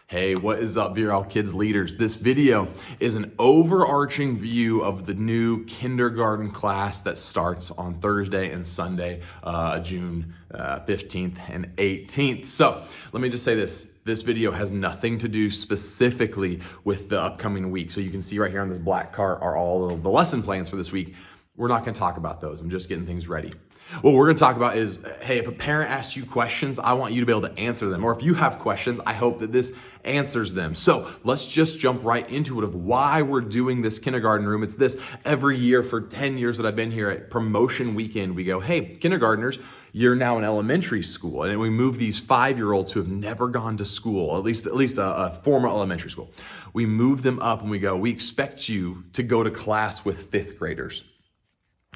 Hey, what is up, VRL Kids leaders? This video is an overarching view of the new kindergarten class that starts on Thursday and Sunday, June 15th and 18th. So let me just say this. This video has nothing to do specifically with the upcoming week. So you can see right here on this black cart are all of the lesson plans for this week. We're not going to talk about those. I'm just getting things ready. What we're going to talk about is, hey, if a parent asks you questions, I want you to be able to answer them. Or if you have questions, I hope that this answers them. So let's just jump right into it of why we're doing this kindergarten room. It's this every year for 10 years that I've been here at promotion weekend. We go, hey, kindergartners, you're now in elementary school. And we move these 5-year-olds who have never gone to school, at least a formal elementary school. We move them up and we go, we expect you to go to class with 5th graders.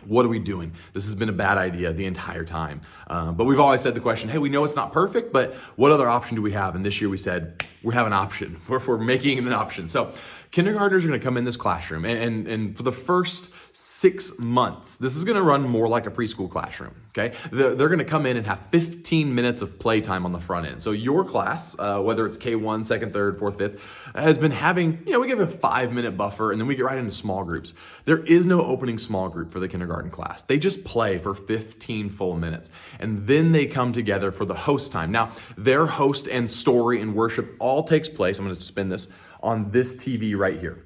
What are we doing? This has been a bad idea the entire time. But we've always said the question, hey, we know it's not perfect, but what other option do we have? And this year we said, we have an option. We're making it an option. So kindergartners are going to come in this classroom. And for the first 6 months, this is going to run more like a preschool classroom. Okay, they're going to come in and have 15 minutes of playtime on the front end. So your class, whether it's K1, 2nd, 3rd, 4th, 5th, has been having, we give a 5-minute buffer and then we get right into small groups. There is no opening small group for the kindergarten class. They just play for 15 full minutes and then they come together for the host time. Now, their host and story and worship all takes place. I'm going to spin this on this TV right here.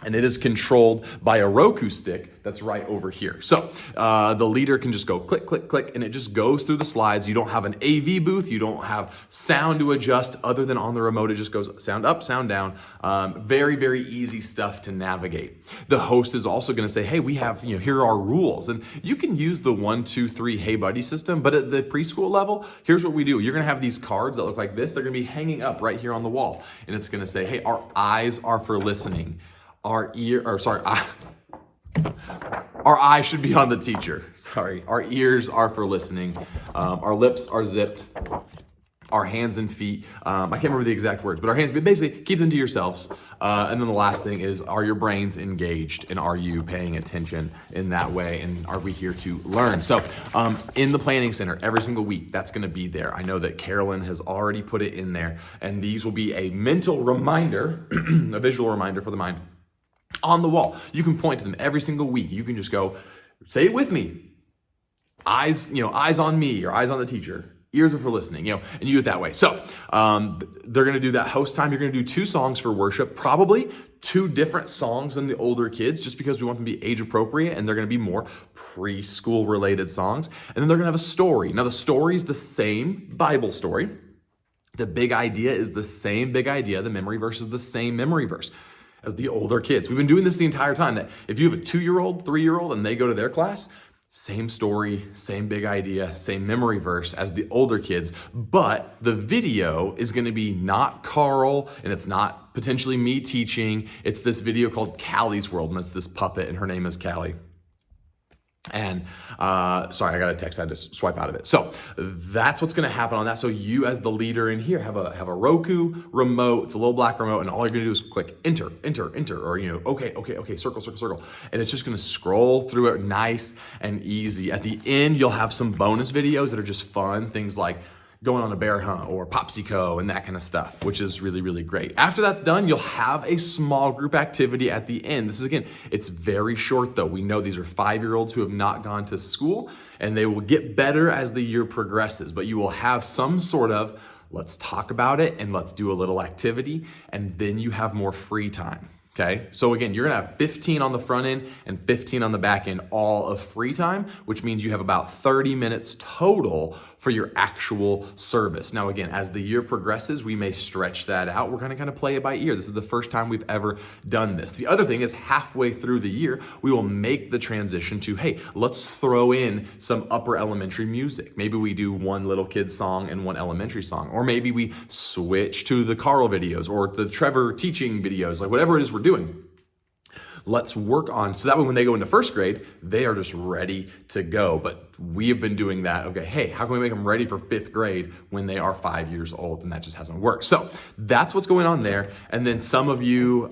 And it is controlled by a Roku stick that's right over here. So the leader can just go click, click, click, and it just goes through the slides. You don't have an AV booth. You don't have sound to adjust other than on the remote. It just goes sound up, sound down. Very, very easy stuff to navigate. The host is also going to say, hey, we have, here are our rules. And you can use the 1, 2, 3 Hey Buddy system, but at the preschool level, here's what we do. You're going to have these cards that look like this. They're going to be hanging up right here on the wall. And it's going to say, hey, our eyes are for listening. Our eyes should be on the teacher. Sorry, our ears are for listening. Our lips are zipped. Our hands and feet, I can't remember the exact words, but our hands, basically keep them to yourselves. And then the last thing is, are your brains engaged and are you paying attention in that way? And are we here to learn? So in the planning center, every single week, that's gonna be there. I know that Carolyn has already put it in there, and these will be a mental reminder, a visual reminder for the mind on the wall. You can point to them every single week. You can just go, say it with me. Eyes, eyes on me or eyes on the teacher. Ears are for listening, and you do it that way. So they're going to do that host time. You're going to do 2 songs for worship, probably 2 different songs than the older kids, just because we want them to be age appropriate, and they're going to be more preschool related songs. And then they're going to have a story. Now the story is the same Bible story. The big idea is the same big idea. The memory verse is the same memory verse as the older kids. We've been doing this the entire time, that if you have a 2-year-old, 3-year-old, and they go to their class, same story, same big idea, same memory verse as the older kids, but the video is going to be not Carl, and it's not potentially me teaching. It's this video called Callie's World, and it's this puppet, and her name is Callie. And sorry, I got a text. I had to swipe out of it. So that's what's going to happen on that. So you, as the leader in here, have a Roku remote. It's a little black remote, and all you're going to do is click enter, enter, enter, or okay, circle, circle, circle, and it's just going to scroll through it nice and easy. At the end, you'll have some bonus videos that are just fun, things like going on a bear hunt or Popsico and that kind of stuff, which is really, really great. After that's done, you'll have a small group activity at the end. This is, again, it's very short though. We know these are 5-year-olds who have not gone to school, and they will get better as the year progresses, but you will have some sort of, let's talk about it and let's do a little activity, and then you have more free time. Okay, so again, you're gonna have 15 on the front end and 15 on the back end, all of free time, which means you have about 30 minutes total for your actual service. Now, again, as the year progresses, we may stretch that out. We're gonna kind of play it by ear. This is the first time we've ever done this. The other thing is, halfway through the year, we will make the transition to, hey, let's throw in some upper elementary music. Maybe we do one little kid song and one elementary song, or maybe we switch to the Carl videos or the Trevor teaching videos, like whatever it is we're doing. Let's work on, so that way when they go into 1st grade, they are just ready to go. But we have been doing that. Okay, hey, how can we make them ready for 5th grade when they are 5 years old? And that just hasn't worked. So that's what's going on there. And then some of you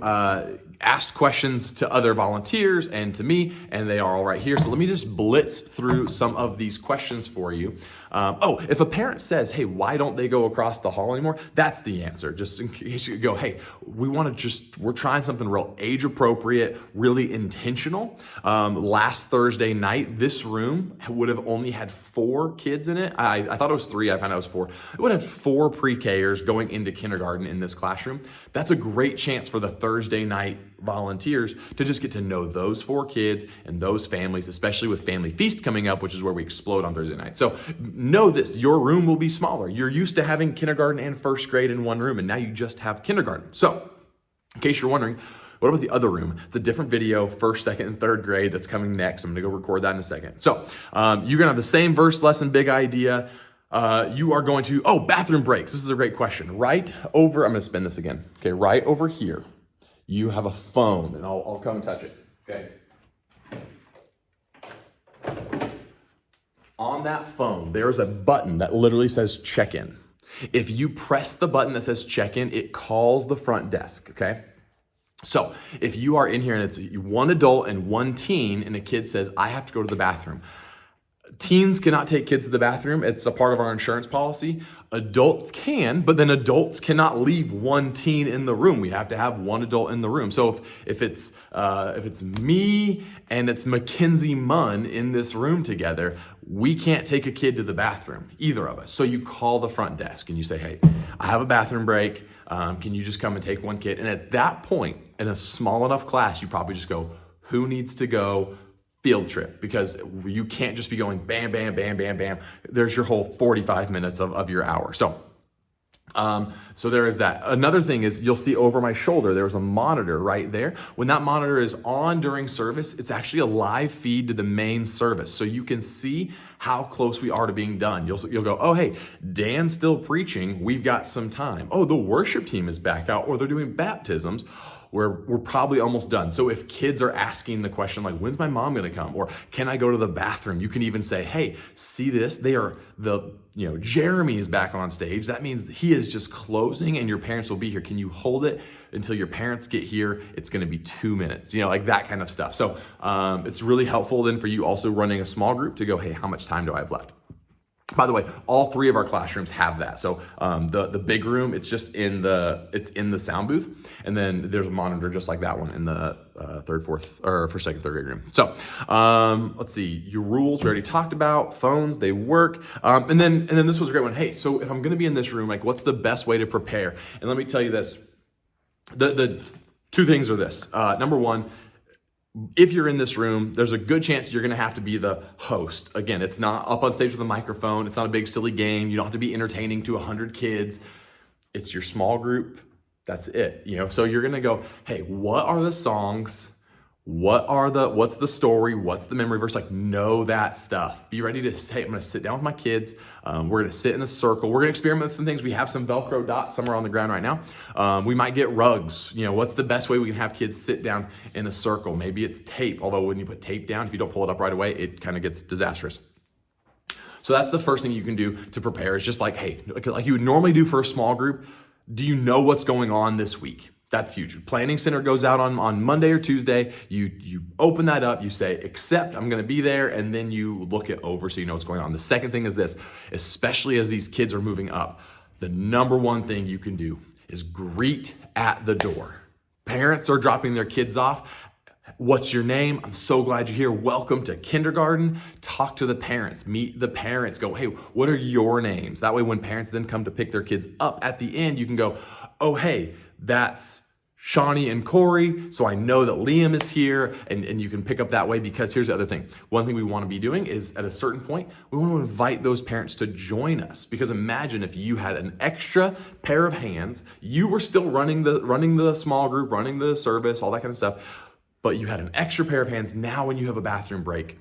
asked questions to other volunteers and to me, and they are all right here. So let me just blitz through some of these questions for you. If a parent says, hey, why don't they go across the hall anymore? That's the answer. Just in case you go, hey, we're trying something real age appropriate, really intentional. Last Thursday night, this room would have only had 4 kids in it. I thought it was 3, I found out it was 4. It would have 4 pre-Kers going into kindergarten in this classroom. That's a great chance for the Thursday night volunteers to just get to know those 4 kids and those families, especially with Family Feast coming up, which is where we explode on Thursday night. So know this, your room will be smaller. You're used to having kindergarten and first grade in one room, and now you just have kindergarten. So in case you're wondering, what about the other room? It's a different video, first, second, and third grade that's coming next. I'm gonna go record that in a second. So you're gonna have the same verse lesson, big idea. You are going to, bathroom breaks. This is a great question. Right over, I'm gonna spin this again. Okay, right over here, you have a phone, and I'll come and touch it, okay? On that phone, there's a button that literally says check-in. If you press the button that says check-in, it calls the front desk, okay? So if you are in here and it's 1 adult and 1 teen and a kid says, I have to go to the bathroom. Teens cannot take kids to the bathroom. It's a part of our insurance policy. Adults can, but then adults cannot leave 1 teen in the room. We have to have 1 adult in the room. So if it's me and it's Mackenzie Munn in this room together, we can't take a kid to the bathroom, either of us. So you call the front desk and you say, hey, I have a bathroom break. Can you just come and take 1 kid? And at that point, in a small enough class, you probably just go, who needs to go? Field trip, because you can't just be going bam, bam, bam, bam, bam. There's your whole 45 minutes of your hour. So there is that. Another thing is you'll see over my shoulder, there's a monitor right there. When that monitor is on during service, it's actually a live feed to the main service. So you can see how close we are to being done. You'll go, oh, hey, Dan's still preaching. We've got some time. Oh, the worship team is back out, or they're doing baptisms. We're probably almost done. So if kids are asking the question like, when's my mom gonna come? Or can I go to the bathroom? You can even say, hey, see this? Jeremy is back on stage. That means he is just closing and your parents will be here. Can you hold it until your parents get here? It's gonna be 2 minutes, like that kind of stuff. So it's really helpful then for you also running a small group to go, hey, how much time do I have left? By the way, all 3 of our classrooms have that. So the big room, it's just in the sound booth, and then there's a monitor just like that one in the first, second, third grade room. So let's see, your rules we already talked about. Phones, they work, and then this was a great one. Hey, so if I'm going to be in this room, like, what's the best way to prepare? And let me tell you this: the 2 things are this. Number 1. If you're in this room, there's a good chance you're gonna have to be the host. Again, it's not up on stage with a microphone. It's not a big silly game. You don't have to be entertaining to 100 kids. It's your small group. That's it. So you're gonna go, hey, what are the songs? What's the story? What's the memory verse? Like, know that stuff. Be ready to say, I'm gonna sit down with my kids. We're gonna sit in a circle. We're gonna experiment with some things. We have some Velcro dots somewhere on the ground right now. We might get rugs. What's the best way we can have kids sit down in a circle? Maybe it's tape, although when you put tape down, if you don't pull it up right away, it kind of gets disastrous. So that's the first thing you can do to prepare, is just like, hey, like you would normally do for a small group, do you know what's going on this week? That's huge. Planning Center goes out on Monday or Tuesday. You open that up, you say, accept, I'm gonna be there, and then you look it over so you know what's going on. The second thing is this: especially as these kids are moving up, the number 1 thing you can do is greet at the door. Parents are dropping their kids off. What's your name? I'm so glad you're here. Welcome to kindergarten. Talk to the parents, meet the parents, go, hey, what are your names? That way when parents then come to pick their kids up at the end, you can go, oh, hey, that's Shawnee and Corey, so I know that Liam is here, and you can pick up that way. Because here's the other thing. One thing we want to be doing is, at a certain point, we want to invite those parents to join us. Because imagine if you had an extra pair of hands, you were still running the small group, running the service, all that kind of stuff, but you had an extra pair of hands. Now when you have a bathroom break,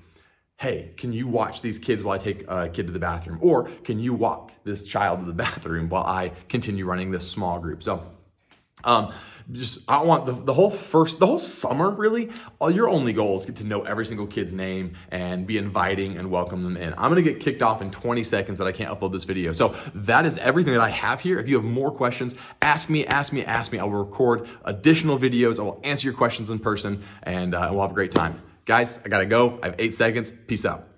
hey, can you watch these kids while I take a kid to the bathroom? Or can you walk this child to the bathroom while I continue running this small group? So I want the whole summer, really, all your only goal is get to know every single kid's name and be inviting and welcome them in. I'm gonna get kicked off in 20 seconds that I can't upload this video. So that is everything that I have here. If you have more questions, ask me. I will record additional videos. I will answer your questions in person, and we'll have a great time. Guys, I gotta go. I have 8 seconds. Peace out.